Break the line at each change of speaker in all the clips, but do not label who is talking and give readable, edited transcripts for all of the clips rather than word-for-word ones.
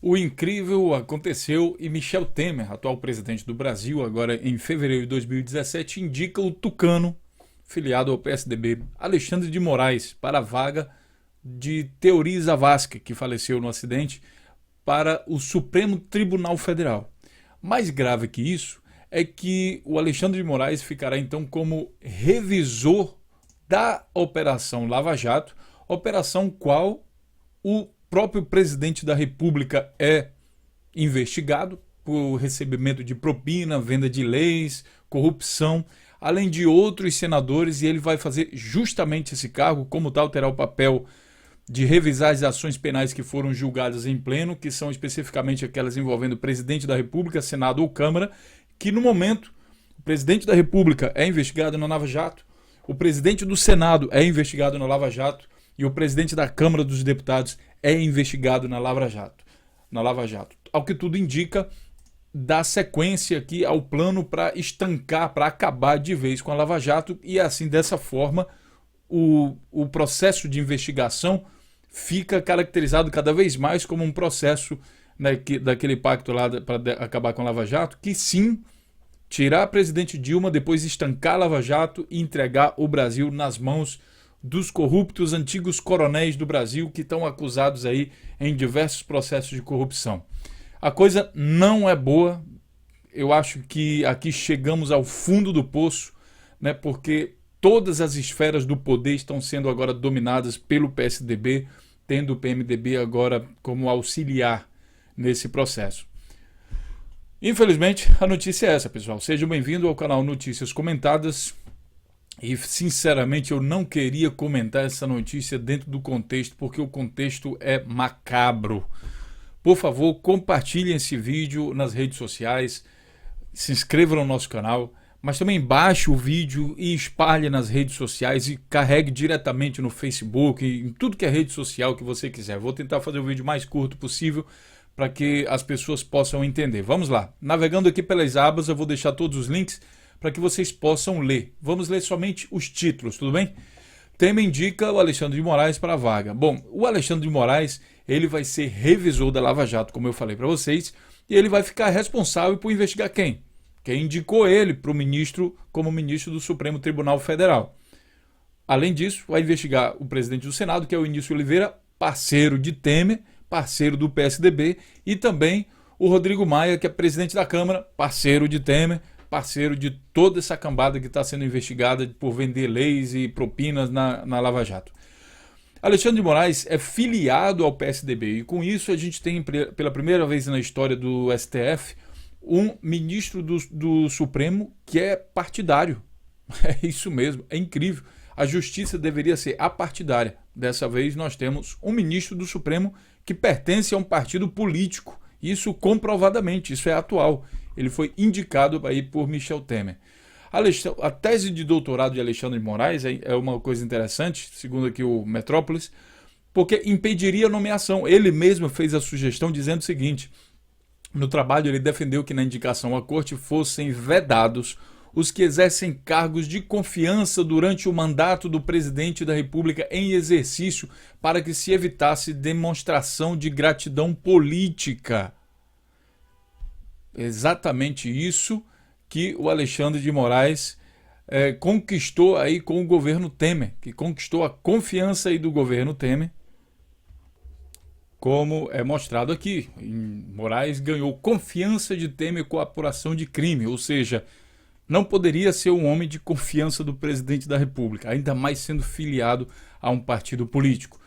O incrível aconteceu e Michel Temer, atual presidente do Brasil, agora em fevereiro de 2017, indica o tucano, filiado ao PSDB, Alexandre de Moraes, para a vaga de Teori Zavascki, que faleceu no acidente, para o Supremo Tribunal Federal. Mais grave que isso é que o Alexandre de Moraes ficará então como revisor da Operação Lava Jato, operação qual o próprio presidente da República é investigado por recebimento de propina, venda de leis, corrupção, além de outros senadores, e ele vai fazer justamente esse cargo, como tal terá o papel de revisar as ações penais que foram julgadas em pleno, que são especificamente aquelas envolvendo o presidente da República, Senado ou Câmara, que no momento o presidente da República é investigado na Lava Jato, o presidente do Senado é investigado na Lava Jato e o presidente da Câmara dos Deputados é investigado na Lava Jato. Ao que tudo indica, dá sequência aqui ao plano para estancar, para acabar de vez com a Lava Jato, e assim, dessa forma, o processo de investigação fica caracterizado cada vez mais como um processo, né, daquele pacto lá para acabar com a Lava Jato, que sim, tirar a presidente Dilma, depois estancar a Lava Jato e entregar o Brasil nas mãos dos corruptos antigos coronéis do Brasil que estão acusados aí em diversos processos de corrupção. A coisa não é boa, eu acho que aqui chegamos ao fundo do poço, né, porque todas as esferas do poder estão sendo agora dominadas pelo PSDB, tendo o PMDB agora como auxiliar nesse processo. Infelizmente, a notícia é essa, pessoal. Sejam bem-vindos ao canal Notícias Comentadas. E, sinceramente, eu não queria comentar essa notícia dentro do contexto, porque o contexto é macabro. Por favor, compartilhem esse vídeo nas redes sociais, se inscrevam no nosso canal, mas também baixe o vídeo e espalhe nas redes sociais e carregue diretamente no Facebook, em tudo que é rede social que você quiser. Vou tentar fazer o vídeo mais curto possível para que as pessoas possam entender. Vamos lá. Navegando aqui pelas abas, eu vou deixar todos os links para que vocês possam ler. Vamos ler somente os títulos, tudo bem? Temer indica o Alexandre de Moraes para a vaga. Bom, o Alexandre de Moraes, ele vai ser revisor da Lava Jato, como eu falei para vocês, e ele vai ficar responsável por investigar quem? Quem indicou ele para o ministro como ministro do Supremo Tribunal Federal. Além disso, vai investigar o presidente do Senado, que é o Início Oliveira, parceiro de Temer, parceiro do PSDB, e também o Rodrigo Maia, que é presidente da Câmara, parceiro de Temer, parceiro de toda essa cambada que está sendo investigada por vender leis e propinas na Lava Jato. Alexandre de Moraes é filiado ao PSDB e com isso a gente tem pela primeira vez na história do STF um ministro do Supremo que é partidário. É isso mesmo, é incrível. A justiça deveria ser apartidária. Dessa vez nós temos um ministro do Supremo que pertence a um partido político. Isso comprovadamente, isso é atual. Ele foi indicado aí por Michel Temer. A tese de doutorado de Alexandre de Moraes é uma coisa interessante, segundo aqui o Metrópolis, porque impediria a nomeação. Ele mesmo fez a sugestão dizendo o seguinte: no trabalho ele defendeu que na indicação à corte fossem vedados os que exercem cargos de confiança durante o mandato do presidente da República em exercício, para que se evitasse demonstração de gratidão política. Exatamente isso que o Alexandre de Moraes conquistou aí com o governo Temer, que conquistou a confiança aí do governo Temer, como é mostrado aqui. Moraes ganhou confiança de Temer com a apuração de crime, ou seja, não poderia ser um homem de confiança do presidente da República, ainda mais sendo filiado a um partido político.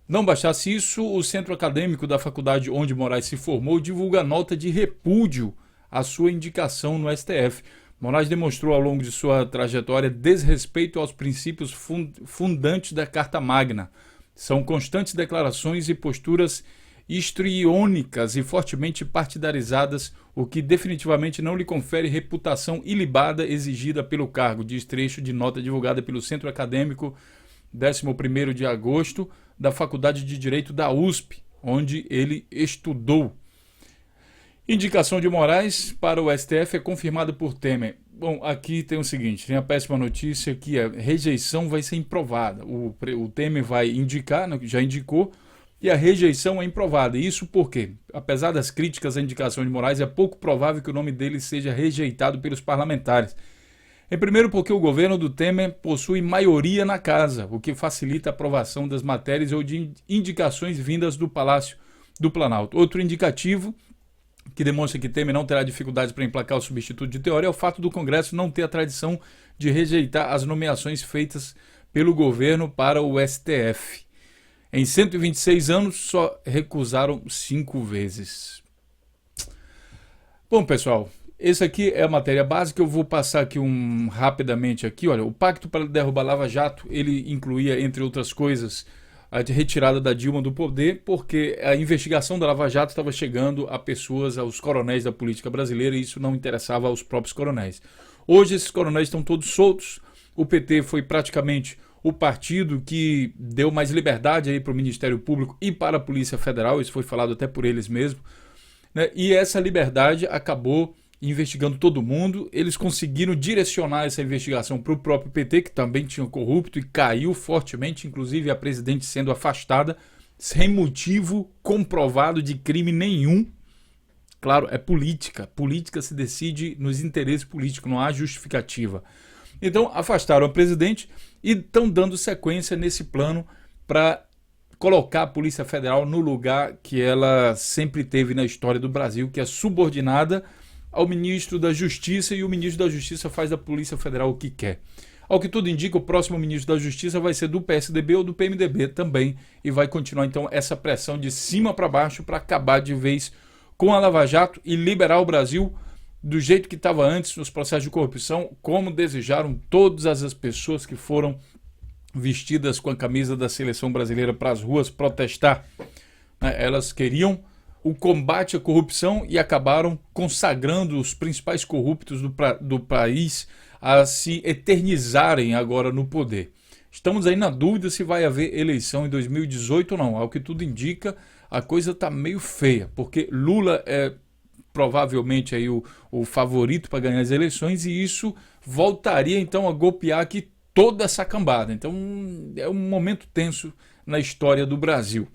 Não bastasse isso, o centro acadêmico da faculdade onde Moraes se formou divulga nota de repúdio à sua indicação no STF. Moraes demonstrou ao longo de sua trajetória desrespeito aos princípios fundantes da Carta Magna. São constantes declarações e posturas histriônicas e fortemente partidarizadas, o que definitivamente não lhe confere reputação ilibada exigida pelo cargo, diz trecho de nota divulgada pelo Centro Acadêmico 11º de agosto da Faculdade de Direito da USP, onde ele estudou. Indicação de Moraes para o STF é confirmada por Temer. Bom, aqui tem o seguinte, tem a péssima notícia que a rejeição vai ser improvada. O Temer vai indicar, já indicou, e a rejeição é improvada. Isso porque, apesar das críticas à indicação de Moraes, é pouco provável que o nome dele seja rejeitado pelos parlamentares. Em primeiro, porque o governo do Temer possui maioria na casa, o que facilita a aprovação das matérias ou de indicações vindas do Palácio do Planalto. Outro indicativo que demonstra que Temer não terá dificuldades para emplacar o substituto de Teori é o fato do Congresso não ter a tradição de rejeitar as nomeações feitas pelo governo para o STF. Em 126 anos, só recusaram 5 vezes. Bom, pessoal, essa aqui é a matéria básica. Eu vou passar aqui rapidamente aqui. Olha, o pacto para derrubar Lava Jato, ele incluía, entre outras coisas, a retirada da Dilma do poder, porque a investigação da Lava Jato estava chegando a pessoas, aos coronéis da política brasileira, e isso não interessava aos próprios coronéis. Hoje esses coronéis estão todos soltos. O PT foi praticamente o partido que deu mais liberdade aí para o Ministério Público e para a Polícia Federal, isso foi falado até por eles mesmos, né? E essa liberdade acabou investigando todo mundo. Eles conseguiram direcionar essa investigação para o próprio PT, que também tinha corrupto, e caiu fortemente, inclusive a presidente sendo afastada, sem motivo comprovado de crime nenhum. Claro, é política. Política se decide nos interesses políticos, não há justificativa. Então, afastaram a presidente e estão dando sequência nesse plano para colocar a Polícia Federal no lugar que ela sempre teve na história do Brasil, que é subordinada ao ministro da Justiça, e o ministro da Justiça faz da Polícia Federal o que quer. Ao que tudo indica, o próximo ministro da Justiça vai ser do PSDB ou do PMDB também, e vai continuar então essa pressão de cima para baixo para acabar de vez com a Lava Jato e liberar o Brasil do jeito que estava antes nos processos de corrupção, como desejaram todas as pessoas que foram vestidas com a camisa da seleção brasileira para as ruas protestar. Elas queriam o combate à corrupção e acabaram consagrando os principais corruptos do país a se eternizarem agora no poder. Estamos aí na dúvida se vai haver eleição em 2018 ou não. Ao que tudo indica, a coisa está meio feia, porque Lula é provavelmente aí o favorito para ganhar as eleições, e isso voltaria então a golpear aqui toda essa cambada. Então é um momento tenso na história do Brasil.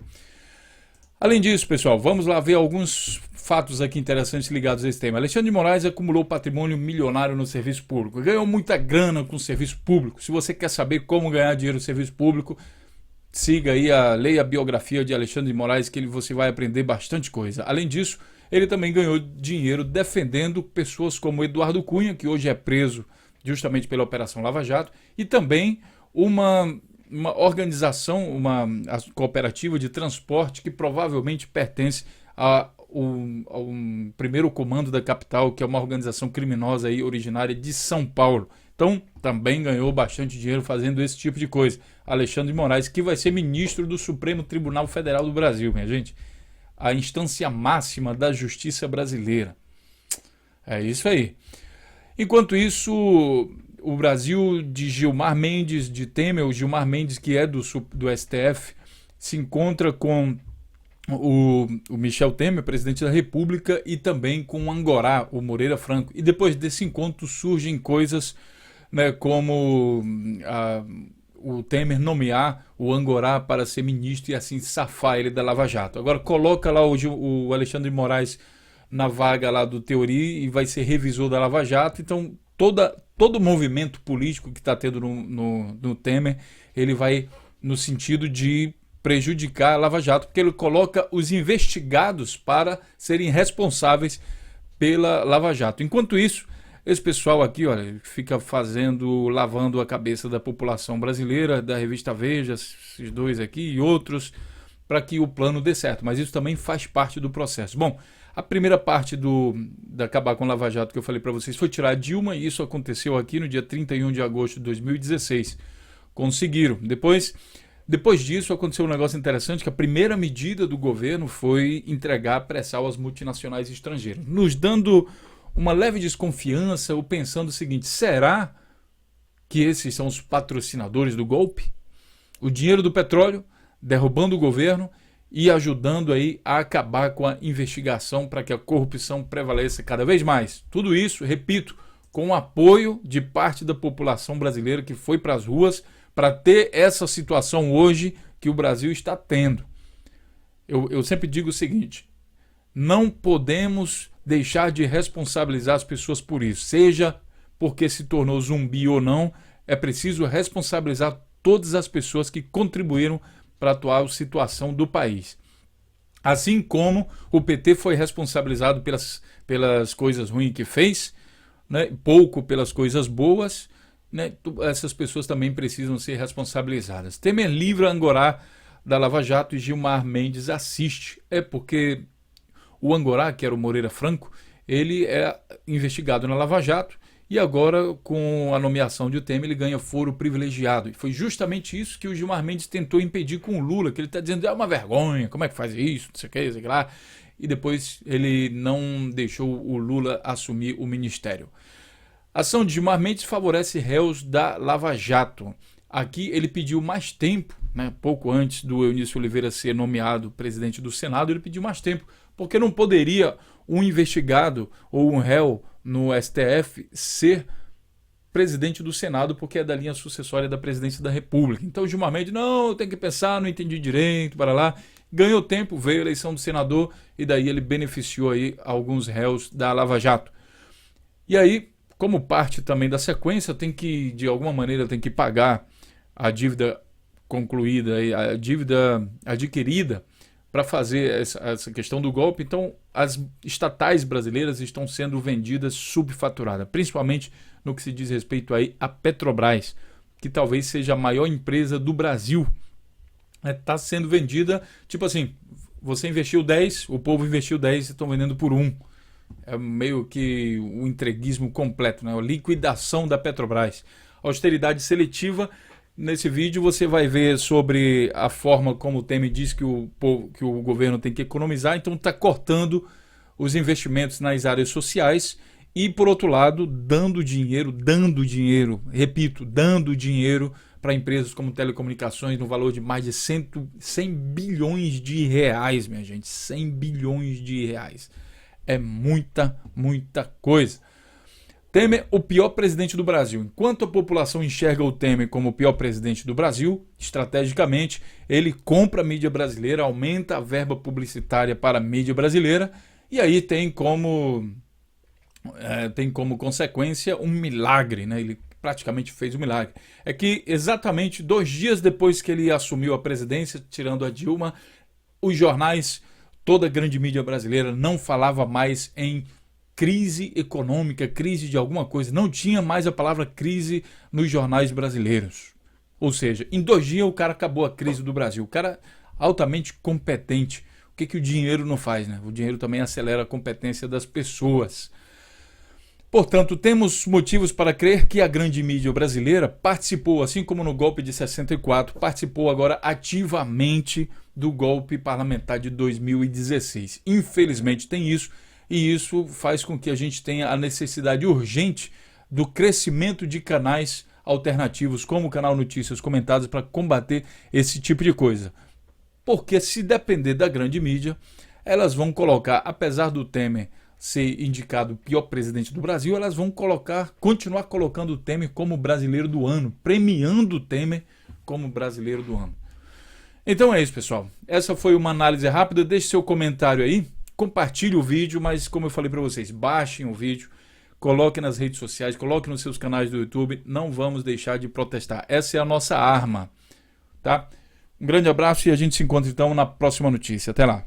Além disso, pessoal, vamos lá ver alguns fatos aqui interessantes ligados a esse tema. Alexandre de Moraes acumulou patrimônio milionário no serviço público. Ganhou muita grana com o serviço público. Se você quer saber como ganhar dinheiro no serviço público, siga aí, leia a biografia de Alexandre de Moraes, que você vai aprender bastante coisa. Além disso, ele também ganhou dinheiro defendendo pessoas como Eduardo Cunha, que hoje é preso justamente pela Operação Lava Jato, e também uma organização, a cooperativa de transporte que provavelmente pertence ao primeiro comando da capital, que é uma organização criminosa aí, originária de São Paulo. Então, também ganhou bastante dinheiro fazendo esse tipo de coisa. Alexandre de Moraes, que vai ser ministro do Supremo Tribunal Federal do Brasil, minha gente. A instância máxima da justiça brasileira. É isso aí. Enquanto isso, o Brasil de Gilmar Mendes, de Temer, o Gilmar Mendes, que é do STF, se encontra com o Michel Temer, presidente da República, e também com o Angorá, o Moreira Franco. E depois desse encontro surgem coisas, né, como o Temer nomear o Angorá para ser ministro e assim safar ele da Lava Jato. Agora coloca lá o Alexandre de Moraes na vaga lá do Teori e vai ser revisor da Lava Jato. Então todo movimento político que está tendo no Temer, ele vai no sentido de prejudicar a Lava Jato, porque ele coloca os investigados para serem responsáveis pela Lava Jato. Enquanto isso, esse pessoal aqui, olha, fica lavando a cabeça da população brasileira, da revista Veja, esses dois aqui e outros, para que o plano dê certo. Mas isso também faz parte do processo. Bom, a primeira parte da acabar com a Lava Jato que eu falei para vocês foi tirar a Dilma, e isso aconteceu aqui no dia 31 de agosto de 2016. Conseguiram. Depois disso aconteceu um negócio interessante, que a primeira medida do governo foi entregar pré-sal às multinacionais estrangeiras, nos dando uma leve desconfiança, ou pensando o seguinte: será que esses são os patrocinadores do golpe? O dinheiro do petróleo derrubando o governo e ajudando aí a acabar com a investigação para que a corrupção prevaleça cada vez mais. Tudo isso, repito, com o apoio de parte da população brasileira que foi para as ruas para ter essa situação hoje que o Brasil está tendo. eu sempre digo o seguinte: não podemos deixar de responsabilizar as pessoas por isso, seja porque se tornou zumbi ou não. É preciso responsabilizar todas as pessoas que contribuíram para a atual situação do país. Assim como o PT foi responsabilizado pelas coisas ruins que fez, né, pouco pelas coisas boas, né, essas pessoas também precisam ser responsabilizadas. Temer livra Angorá da Lava Jato e Gilmar Mendes assiste. É porque o Angorá, que era o Moreira Franco, ele é investigado na Lava Jato e agora, com a nomeação de Temer, ele ganha foro privilegiado. E foi justamente isso que o Gilmar Mendes tentou impedir com o Lula, que ele está dizendo, é uma vergonha, como é que faz isso, não sei o que, não sei o que lá. E depois ele não deixou o Lula assumir o ministério. A ação de Gilmar Mendes favorece réus da Lava Jato. Aqui ele pediu mais tempo, né, pouco antes do Eunício Oliveira ser nomeado presidente do Senado, ele pediu mais tempo, porque não poderia um investigado ou um réu no STF ser presidente do Senado, porque é da linha sucessória da presidência da República. Então o Gilmar Mendes, não, eu tenho que pensar, não entendi direito, para lá. Ganhou tempo, veio a eleição do senador e daí ele beneficiou aí alguns réus da Lava Jato. E aí, como parte também da sequência, tem que, de alguma maneira, tem que pagar a dívida concluída, a dívida adquirida para fazer essa questão do golpe. Então, as estatais brasileiras estão sendo vendidas subfaturadas, principalmente no que se diz respeito aí a Petrobras, que talvez seja a maior empresa do Brasil. Está sendo vendida, tipo assim, você investiu 10, o povo investiu 10 e estão vendendo por 1. É meio que o entreguismo completo, né? A liquidação da Petrobras. Austeridade seletiva. Nesse vídeo você vai ver sobre a forma como o Temer diz que o governo tem que economizar, então está cortando os investimentos nas áreas sociais e, por outro lado, dando dinheiro, repito, dando dinheiro para empresas como telecomunicações no valor de mais de 100 bilhões de reais, minha gente, 100 bilhões de reais. É muita, muita coisa. Temer, o pior presidente do Brasil. Enquanto a população enxerga o Temer como o pior presidente do Brasil, estrategicamente, ele compra a mídia brasileira, aumenta a verba publicitária para a mídia brasileira, e aí tem como consequência um milagre, né? Ele praticamente fez um milagre. É que exatamente 2 dias depois que ele assumiu a presidência, tirando a Dilma, os jornais, toda a grande mídia brasileira não falava mais em crise econômica, crise de alguma coisa. Não tinha mais a palavra crise nos jornais brasileiros. Ou seja, em 2 dias o cara acabou a crise do Brasil. O cara altamente competente. O que o dinheiro não faz, né? O dinheiro também acelera a competência das pessoas. Portanto, temos motivos para crer que a grande mídia brasileira participou, assim como no golpe de 64, participou agora ativamente do golpe parlamentar de 2016. Infelizmente tem isso. E isso faz com que a gente tenha a necessidade urgente do crescimento de canais alternativos, como o canal Notícias Comentadas, para combater esse tipo de coisa. Porque se depender da grande mídia, elas vão colocar, apesar do Temer ser indicado o pior presidente do Brasil, elas vão continuar colocando o Temer como brasileiro do ano, premiando o Temer como brasileiro do ano. Então é isso, pessoal. Essa foi uma análise rápida. Deixe seu comentário aí. Compartilhe o vídeo, mas como eu falei para vocês, baixem o vídeo, coloquem nas redes sociais, coloquem nos seus canais do YouTube, não vamos deixar de protestar. Essa é a nossa arma, tá? Um grande abraço e a gente se encontra então na próxima notícia. Até lá.